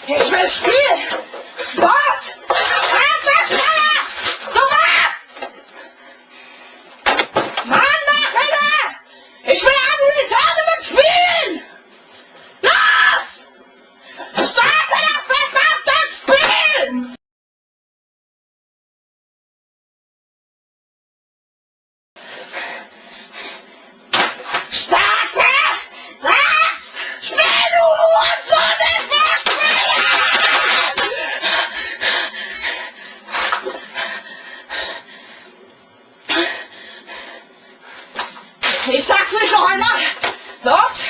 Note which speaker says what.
Speaker 1: Ich will spielen! Was? Mann, mach wieder! Ich will abends die Tage mit Spielen! Los! Starte das verdammte Spiel! Starte das Spiel, du Hurensohn! Ich will spielen! Ich sag's nicht noch einmal! Los!